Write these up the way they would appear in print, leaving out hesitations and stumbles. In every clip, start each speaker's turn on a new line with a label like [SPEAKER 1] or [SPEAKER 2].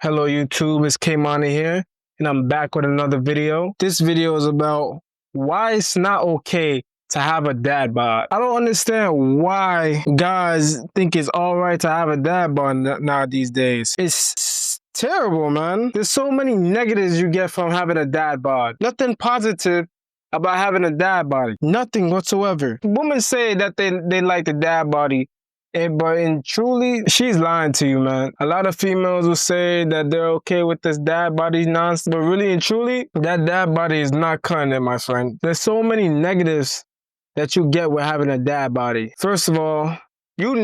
[SPEAKER 1] Hello YouTube, it's K-Money here, and I'm back with another video. This video is about why it's not okay to have a dad bod. I don't understand why guys think it's alright to have a dad bod now these days. It's terrible, man. There's so many negatives you get from having a dad bod. Nothing positive about having a dad body. Nothing whatsoever. Women say that they like the dad body. But truly, she's lying to you, man. A lot of females will say that they're okay with this dad body nonsense, but really and truly, that dad body is not cutting it, my friend. There's so many negatives that you get with having a dad body. First of all, you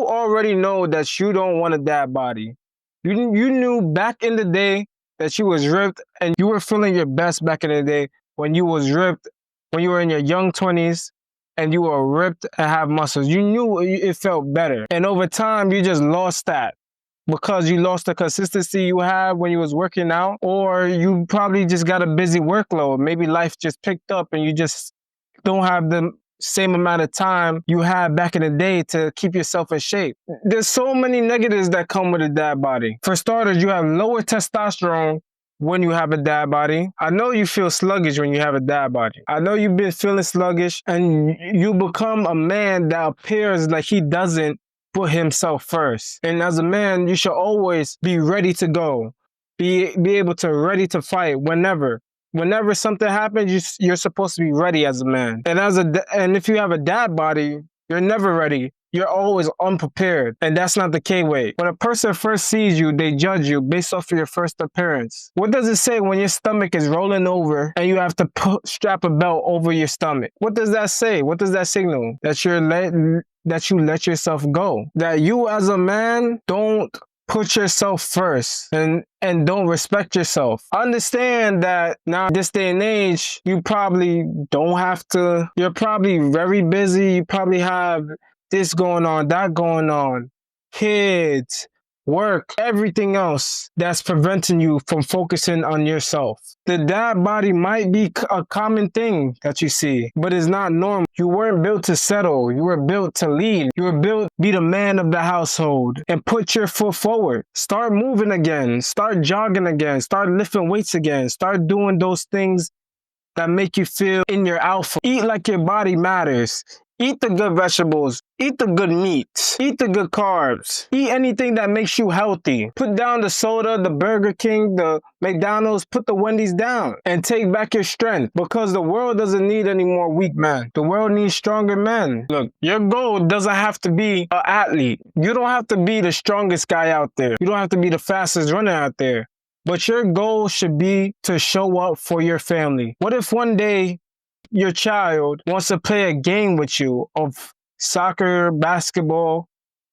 [SPEAKER 1] already know that you don't want a dad body. You knew back in the day that you was ripped, and you were feeling your best back in the day when you was ripped, when you were in your young 20s, and you were ripped and have muscles. You knew it felt better. And over time, you just lost that because you lost the consistency you had when you was working out, or you probably just got a busy workload. Maybe life just picked up and you just don't have the same amount of time you had back in the day to keep yourself in shape. There's so many negatives that come with a dad body. For starters, you have lower testosterone when you have a dad body. I know you feel sluggish when you have a dad body. I know you've been feeling sluggish, and you become a man that appears like he doesn't put himself first. And as a man, you should always be ready to go. Be able to ready to fight whenever something happens. You're supposed to be ready as a man. And if you have a dad body, you're never ready. You're always unprepared, and that's not the K-way. When a person first sees you, they judge you based off of your first appearance. What does it say when your stomach is rolling over and you have to strap a belt over your stomach? What does that say? What does that signal? That you let yourself go. That you as a man don't put yourself first and don't respect yourself. Understand that now, this day and age, you probably don't have to. You're probably very busy. You probably have this going on, that going on, kids, work, everything else that's preventing you from focusing on yourself. The dad body might be a common thing that you see, but it's not normal. You weren't built to settle. You were built to lead. You were built to be the man of the household and put your foot forward. Start moving again. Start jogging again. Start lifting weights again. Start doing those things that make you feel in your alpha. Eat like your body matters. Eat the good vegetables. Eat the good meat. Eat the good carbs. Eat anything that makes you healthy. Put down the soda, the Burger King, the McDonald's. Put the Wendy's down and take back your strength, because the world doesn't need any more weak men. The world needs stronger men. Look, your goal doesn't have to be an athlete. You don't have to be the strongest guy out there. You don't have to be the fastest runner out there. But your goal should be to show up for your family. What if one day your child wants to play a game with you of soccer, basketball,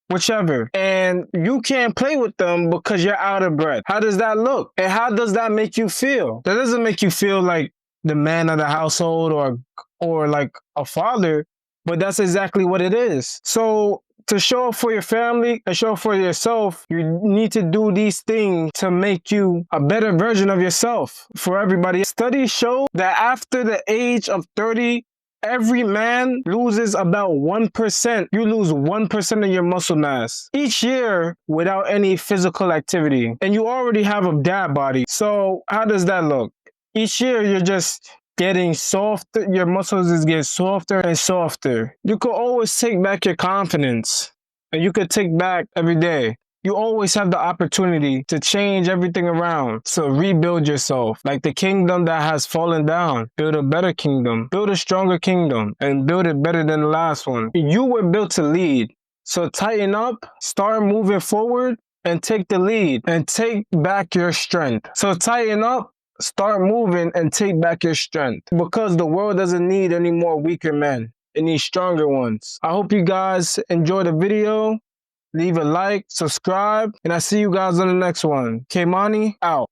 [SPEAKER 1] whichever, and you can't play with them because you're out of breath? How does that look? And how does that make you feel? That doesn't make you feel like the man of the household or like a father, but that's exactly what it is. So to show up for your family and show up for yourself, you need to do these things to make you a better version of yourself for everybody. Studies show that after the age of 30, every man loses about 1%. You lose 1% of your muscle mass each year without any physical activity. And you already have a dad body. So how does that look? Each year you're just getting softer. Your muscles is getting softer and softer. You could always take back your confidence, and you could take back every day. You always have the opportunity to change everything around, to rebuild yourself. Like the kingdom that has fallen down, build a better kingdom, build a stronger kingdom, and build it better than the last one. You were built to lead. So tighten up, start moving forward, and take the lead, and take back your strength. So tighten up, start moving, and take back your strength, because the world doesn't need any more weaker men. It needs stronger ones. I hope you guys enjoyed the video. Leave a like, subscribe, and I see you guys on the next one. K-Money out.